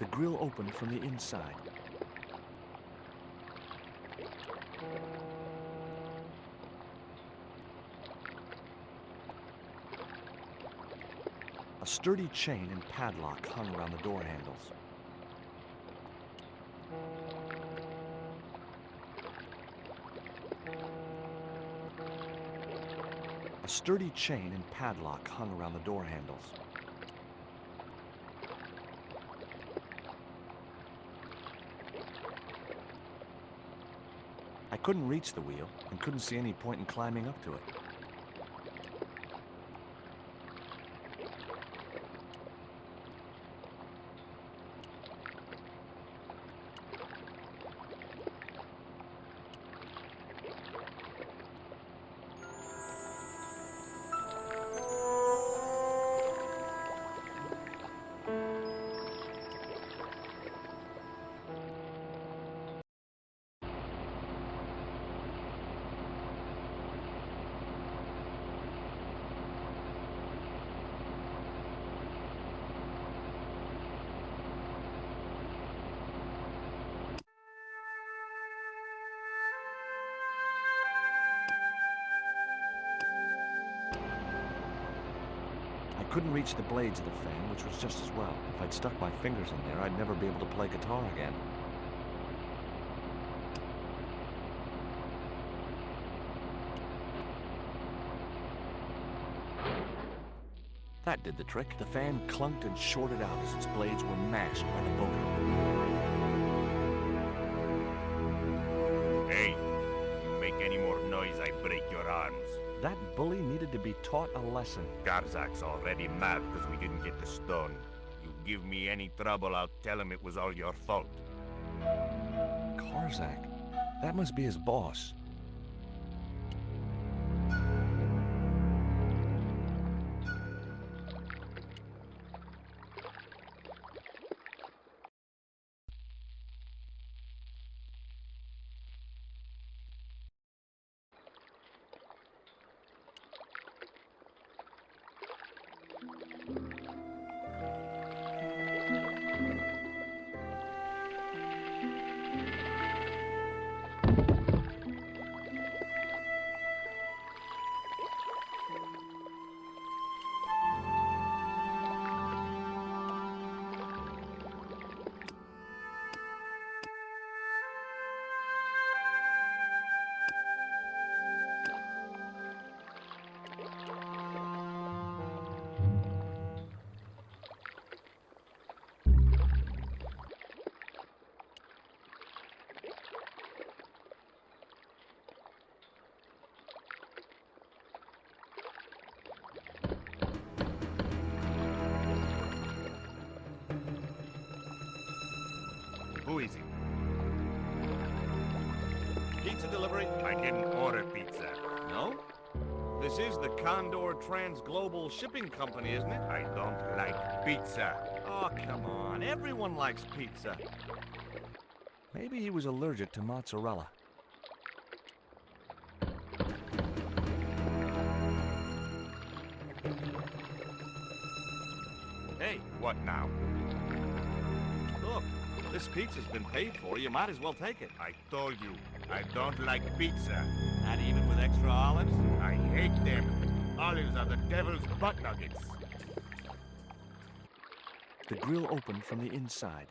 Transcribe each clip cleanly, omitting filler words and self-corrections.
The grill opened from the inside. A sturdy chain and padlock hung around the door handles. A sturdy chain and padlock hung around the door handles. I couldn't reach the wheel and couldn't see any point in climbing up to it. I couldn't reach the blades of the fan, which was just as well. If I'd stuck my fingers in there, I'd never be able to play guitar again. That did the trick. The fan clunked and shorted out as its blades were mashed by the boat. Hey, you make any more noise, I break your arms. That bully needed to be taught a lesson. Garzak's already mad because we didn't get the stone. You give me any trouble, I'll tell him it was all your fault. Karzak? That must be his boss. Who is he? Pizza delivery? I didn't order pizza. No? This is the Condor Trans Global Shipping Company, isn't it? I don't like pizza. Oh, come on. Everyone likes pizza. Maybe he was allergic to mozzarella. Hey, What now? look. This pizza's been paid for. You might as well take it. I told you, I don't like pizza. Not even with extra olives? I hate them. Olives are the devil's butt nuggets. The grill opened from the inside.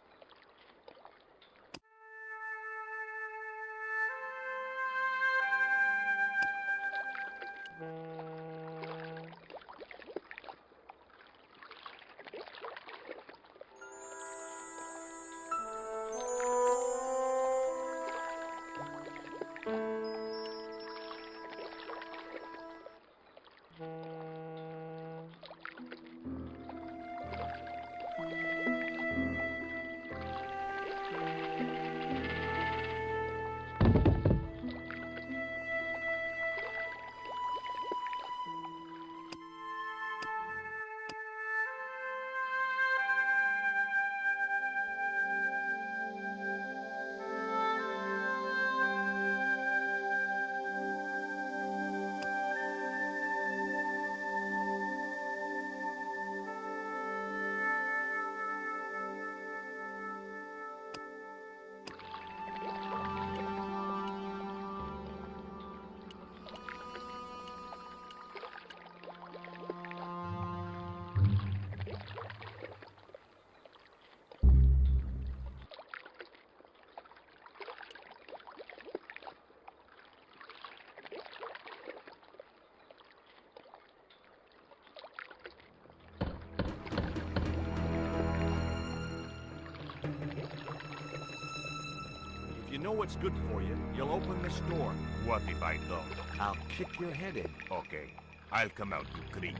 know what's good for you, you'll open this door. What if I don't? I'll kick your head in. Okay, I'll come out, you creep.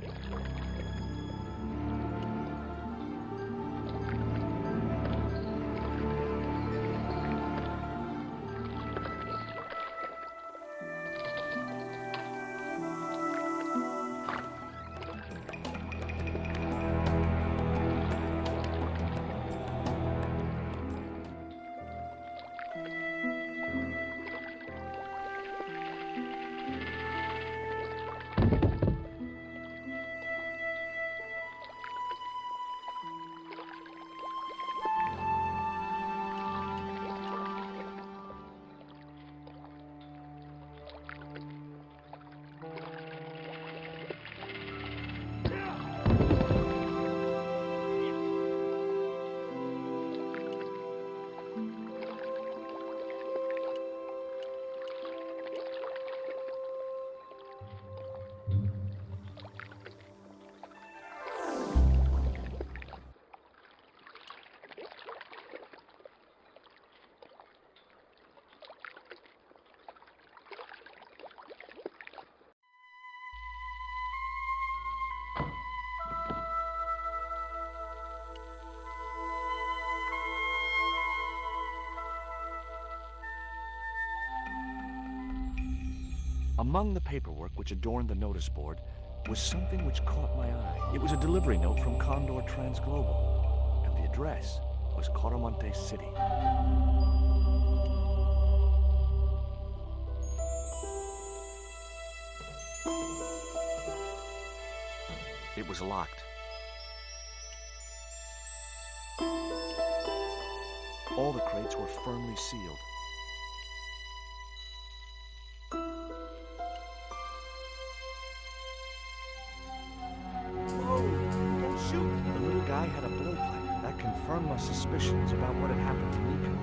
Among the paperwork which adorned the notice board was something which caught my eye. It was a delivery note from Condor Transglobal, and the address was Quaramonte City. It was locked. All the crates were firmly sealed. Don't shoot! The little guy had a blowpipe. That confirmed my suspicions about what had happened to Nico.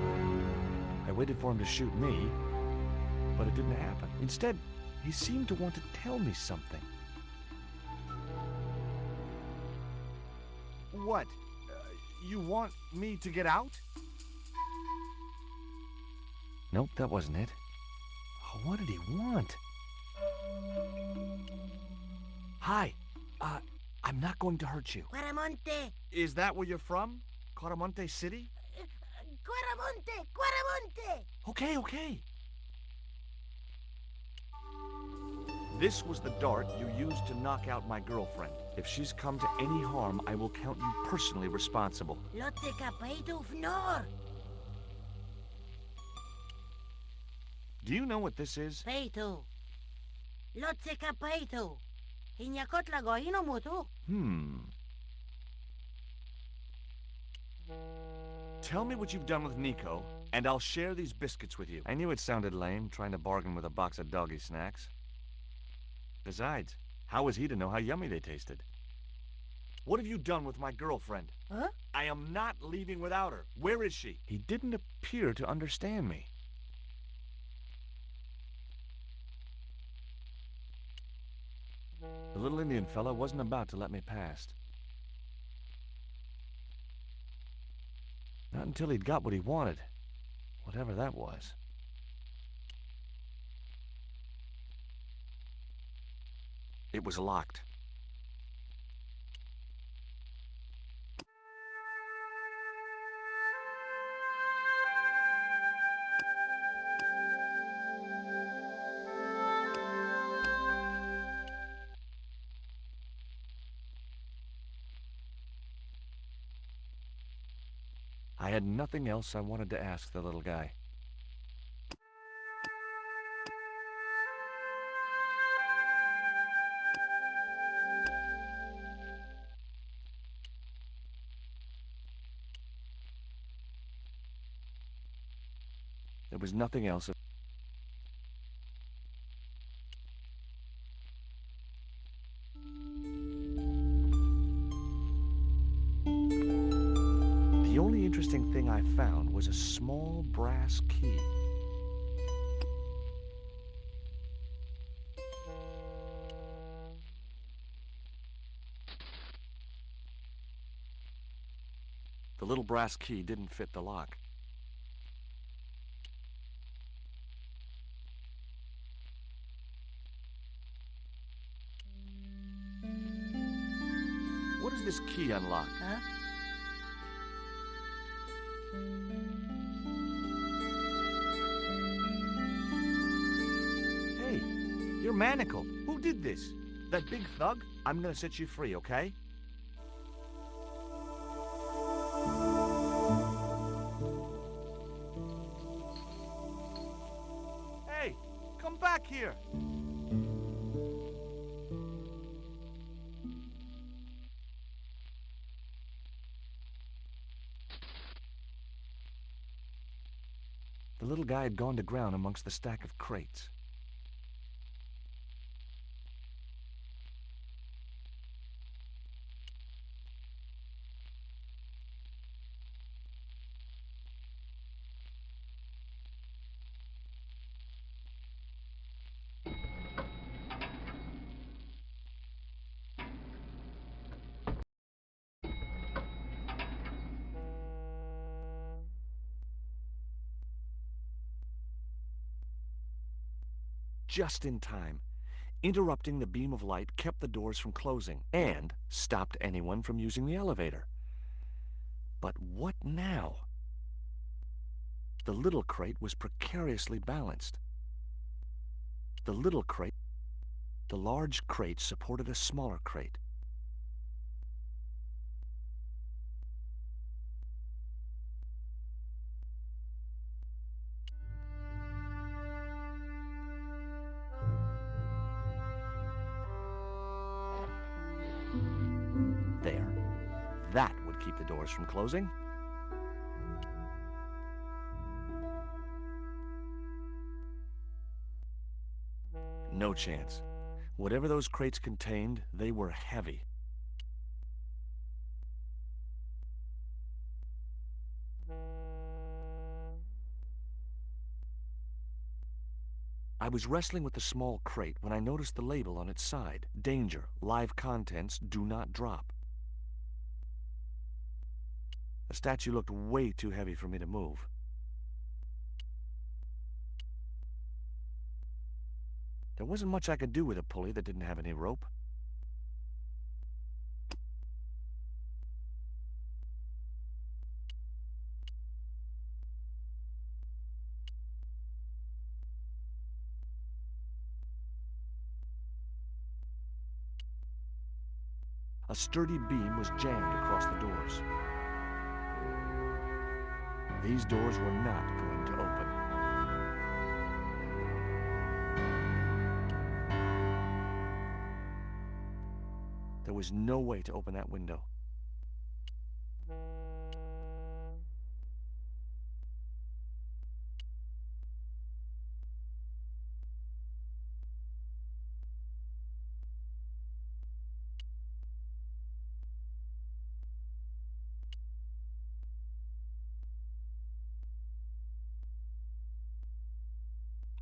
I waited for him to shoot me, but it didn't happen. Instead, he seemed to want to tell me something. What? You want me to get out? Nope, that wasn't it. Oh, what did he want? Hi. I'm not going to hurt you. Quaramonte! Is that where you're from? Quaramonte City? Quaramonte! Quaramonte! Okay. This was the dart you used to knock out my girlfriend. If she's come to any harm, I will count you personally responsible. Lotte capito fnor! Do you know what this is? Peito! Lotte capito! Inyakot lagoino mo to. Tell me what you've done with Nico, and I'll share these biscuits with you. I knew it sounded lame, trying to bargain with a box of doggy snacks. Besides, how was he to know how yummy they tasted? What have you done with my girlfriend? Huh? I am not leaving without her. Where is she? He didn't appear to understand me. The little Indian fella wasn't about to let me past. Not until he'd got what he wanted, whatever that was. It was locked. I had nothing else I wanted to ask the little guy. There was nothing else. The only interesting thing I found was a small brass key. The little brass key didn't fit the lock. does this key unlock? Huh? Hey, you're manacled. Who did this? That big thug? I'm gonna set you free, okay? Hey, come back here! The little guy had gone to ground amongst the stack of crates. Just in time. Interrupting the beam of light kept the doors from closing and stopped anyone from using the elevator. But what now? The little crate was precariously balanced. The large crate supported a smaller crate. There. That would keep the doors from closing. No chance. Whatever those crates contained, they were heavy. I was wrestling with the small crate when I noticed the label on its side. Danger. Live contents do not drop. The statue looked way too heavy for me to move. There wasn't much I could do with a pulley that didn't have any rope. A sturdy beam was jammed across the doors. These doors were not going to open. There was no way to open that window.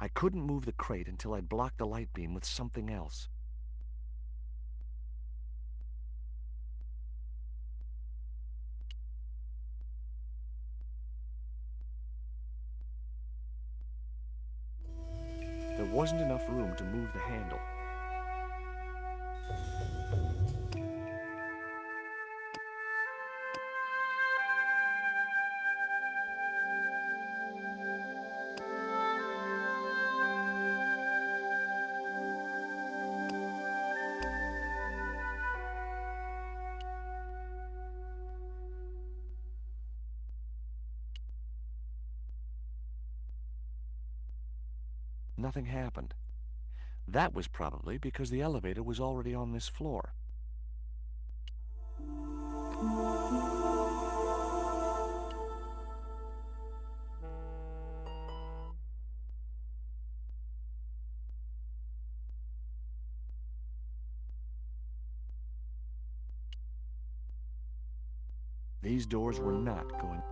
I couldn't move the crate until I'd blocked the light beam with something else. There wasn't enough room to move the handle. Nothing happened. That was probably because the elevator was already on this floor. These doors were not going.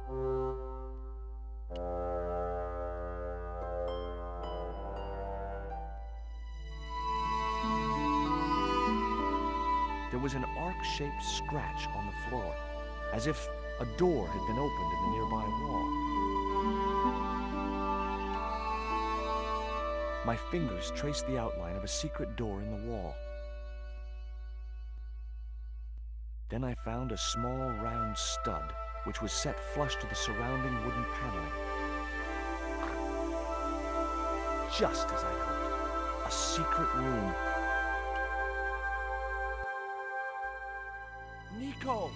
There was an arc-shaped scratch on the floor, as if a door had been opened in the nearby wall. My fingers traced the outline of a secret door in the wall. Then I found a small round stud, which was set flush to the surrounding wooden paneling. Just as I hoped, a secret room. Nicole!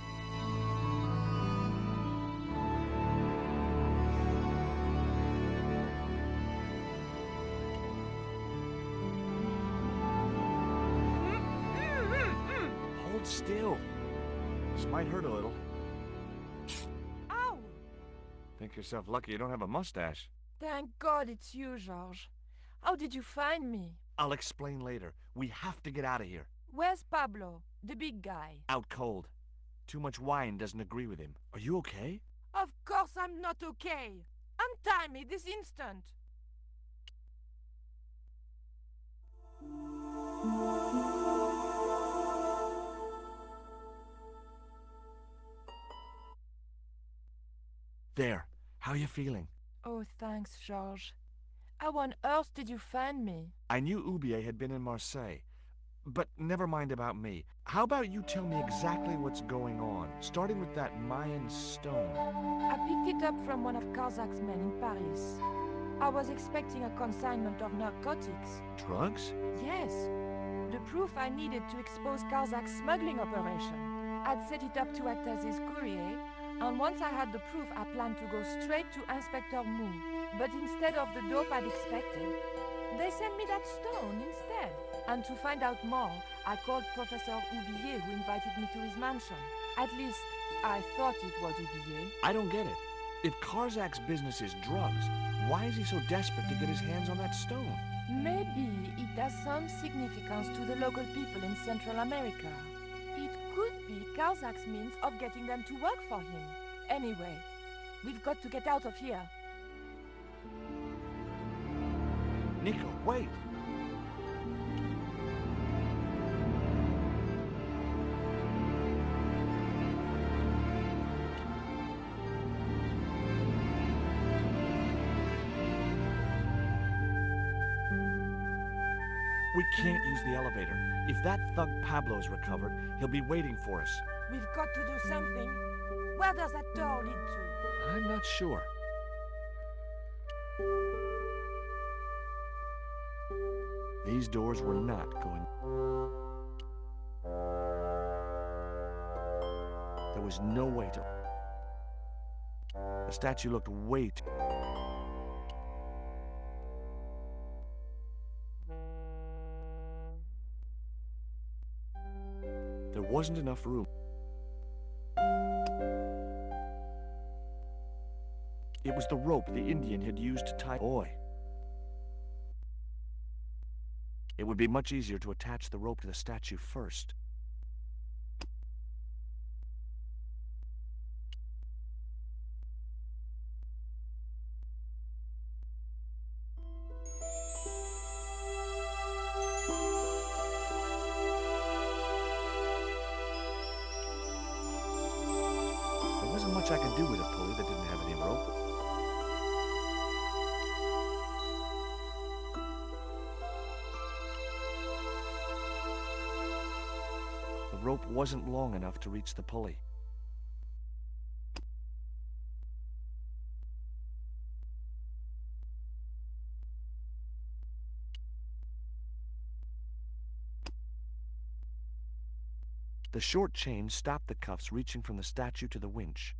Hold still. This might hurt a little. Ow! Think yourself lucky you don't have a mustache. Thank God it's you, George. How did you find me? I'll explain later. We have to get out of here. Where's Pablo, the big guy? Out cold. Too much wine doesn't agree with him. Are you okay? Of course I'm not okay. Untie me this instant. There. How you feeling? Oh, thanks, George. How on earth did you find me? I knew Ubier had been in Marseille. But never mind about me. How about you tell me exactly what's going on, starting with that Mayan stone? I picked it up from one of Karzak's men in Paris. I was expecting a consignment of narcotics. Drugs? Yes. The proof I needed to expose Karzak's smuggling operation. I'd set it up to act as his courier, and once I had the proof, I planned to go straight to Inspector Mou. But instead of the dope I'd expected, they sent me that stone instead. And to find out more, I called Professor Ubier, who invited me to his mansion. At least, I thought it was Ubier. I don't get it. If Karzak's business is drugs, why is he so desperate to get his hands on that stone? Maybe it has some significance to the local people in Central America. It could be Karzak's means of getting them to work for him. Anyway, we've got to get out of here. Nico, wait! We can't use the elevator. If that thug Pablo's recovered, he'll be waiting for us. We've got to do something. Where does that door lead to? I'm not sure. These doors were not going. There was no way to. The statue looked way too. There wasn't enough room. It was the rope the Indian had used to tie. Boy. It would be much easier to attach the rope to the statue first. There wasn't much I could do with a pulley that didn't have any rope. The rope wasn't long enough to reach the pulley. The short chain stopped the cuffs reaching from the statue to the winch.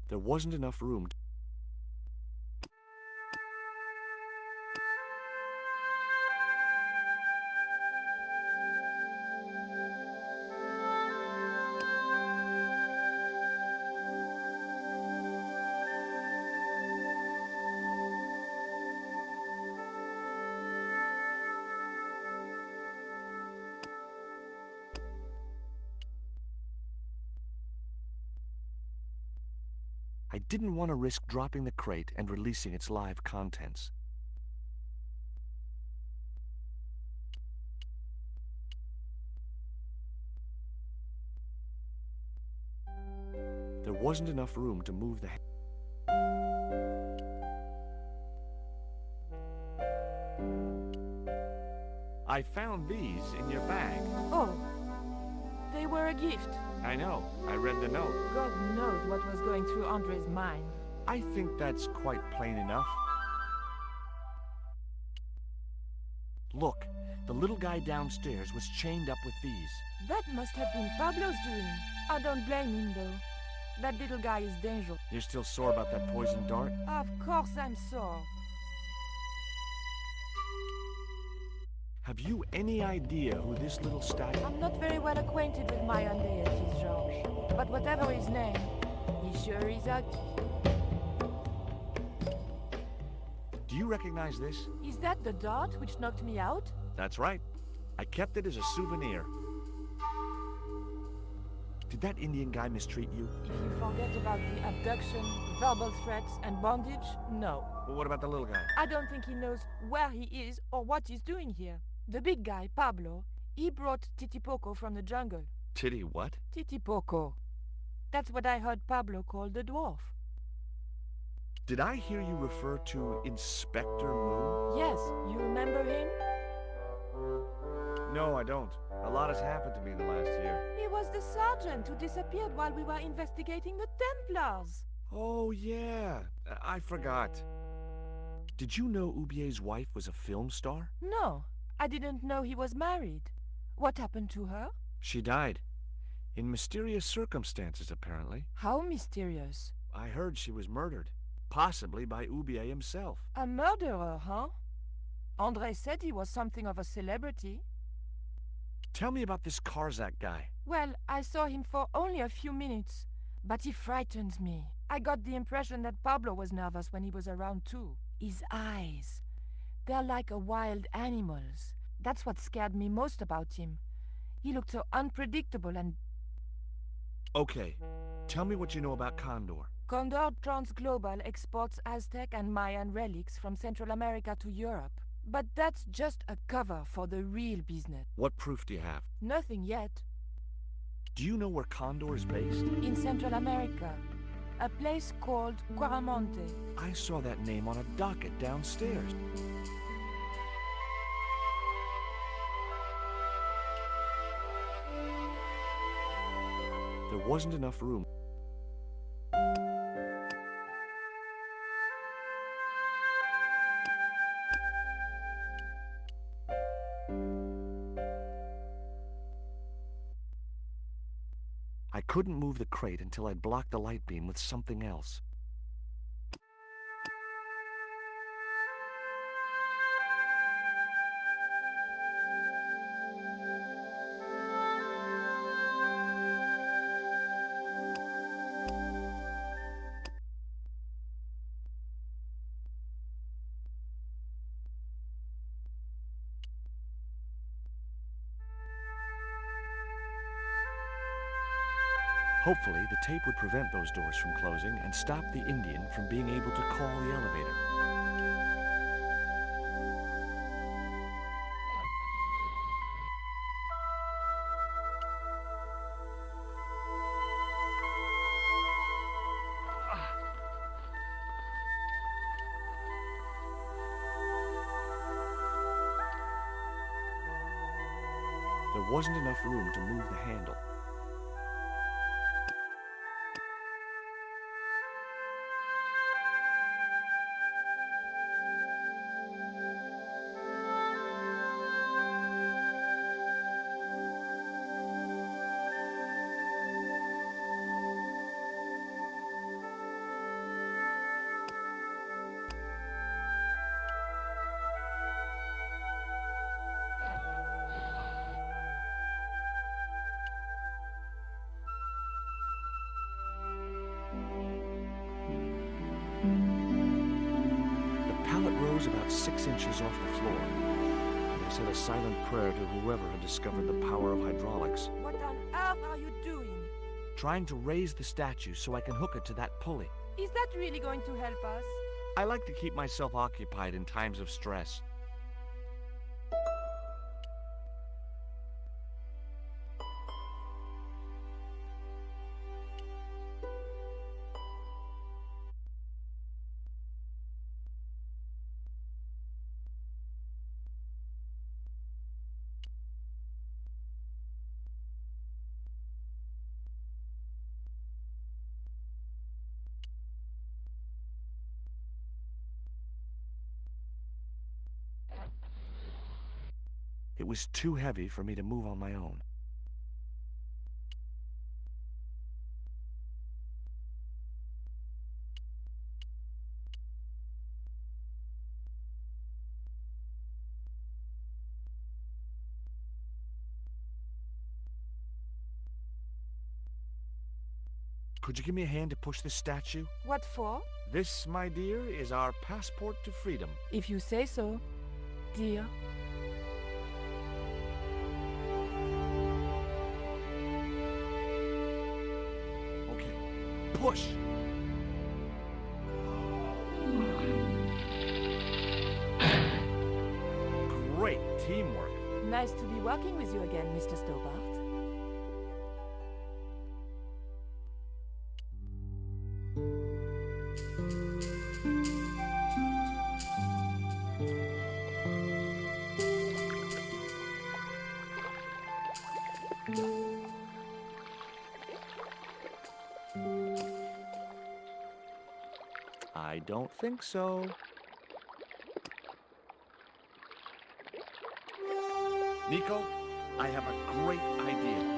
There wasn't enough room. I didn't want to risk dropping the crate and releasing its live contents. There wasn't enough room to move the... I found these in your bag. Oh, they were a gift. I know. I read the note. God knows what was going through Andre's mind. I think that's quite plain enough. Look, the little guy downstairs was chained up with these. That must have been Pablo's doing. I don't blame him, though. That little guy is dangerous. You're still sore about that poison dart? Of course I'm sore. Have you any idea who this little statue... I'm not very well acquainted with Mayan deities, Georges. But whatever his name, he sure is a... Do you recognize this? Is that the dart which knocked me out? That's right. I kept it as a souvenir. Did that Indian guy mistreat you? If you forget about the abduction, verbal threats, and bondage, no. Well, what about the little guy? I don't think he knows where he is or what he's doing here. The big guy, Pablo, he brought Titipoco from the jungle. Titty what? Titipoco. That's what I heard Pablo call the dwarf. Did I hear you refer to Inspector Moon? Yes, you remember him? No, I don't. A lot has happened to me in the last year. He was the sergeant who disappeared while we were investigating the Templars. Oh, yeah. I forgot. Did you know Ubier's wife was a film star? No, I didn't know he was married. What happened to her? She died. In mysterious circumstances, apparently. How mysterious. I heard she was murdered. Possibly by Ubier himself. A murderer, huh? André said he was something of a celebrity. Tell me about this Karzak guy. Well, I saw him for only a few minutes, but he frightened me. I got the impression that Pablo was nervous when he was around too. His eyes, they're like a wild animal's. That's what scared me most about him. He looked so unpredictable and... Okay, tell me what you know about Condor. Condor Transglobal exports Aztec and Mayan relics from Central America to Europe. But that's just a cover for the real business. What proof do you have? Nothing yet. Do you know where Condor is based? In Central America. A place called Quaramonte. I saw that name on a docket downstairs. There wasn't enough room. I couldn't move the crate until I'd blocked the light beam with something else. Hopefully, the tape would prevent those doors from closing and stop the Indian from being able to call the elevator. There wasn't enough room to move the handle. Rose about 6 inches off the floor. They said a silent prayer to whoever had discovered the power of hydraulics. What on earth are you doing? Trying to raise the statue so I can hook it to that pulley. Is that really going to help us? I like to keep myself occupied in times of stress. It was too heavy for me to move on my own. Could you give me a hand to push this statue? What for? This, my dear, is our passport to freedom. If you say so, dear. Okay, push! Great teamwork. Nice to be working with you again, Mr. Stobart. I don't think so. Nico, I have a great idea.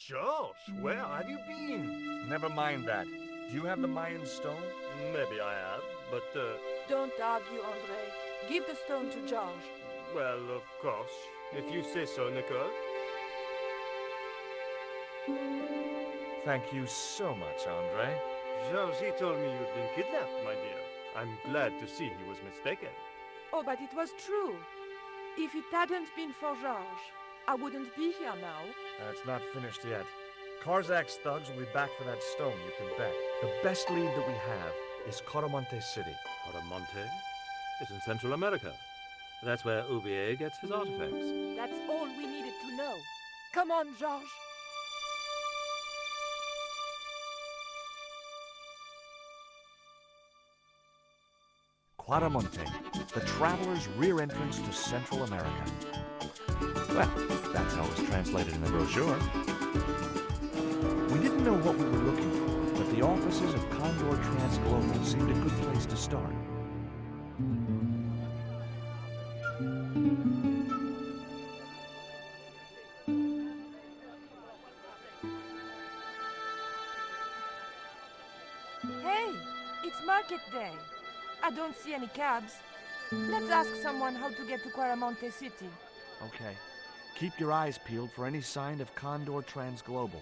Josh, where have you been? Never mind that. Do you have the Mayan stone? Maybe I have, but, Don't argue, Andre. Give the stone to George. well, of course. If you say so, Nicole. Thank you so much, Andre. George, he told me you'd been kidnapped, my dear. I'm glad to see he was mistaken. Oh, but it was true. If it hadn't been for George, I wouldn't be here now. It's not finished yet. Karzak's thugs will be back for that stone, you can bet. The best lead that we have is Quaramonte City. Quaramonte is in Central America. That's where Ubier gets his artifacts. That's all we needed to know. Come on, George. Quaramonte, the traveler's rear entrance to Central America. Well, that's how it was translated in the brochure. We didn't know what we were looking for, but the offices of Condor Transglobal seemed a good place to start. Hey, it's market day. I don't see any cabs. Let's ask someone how to get to Quaramonte City. Okay. Keep your eyes peeled for any sign of Condor Transglobal.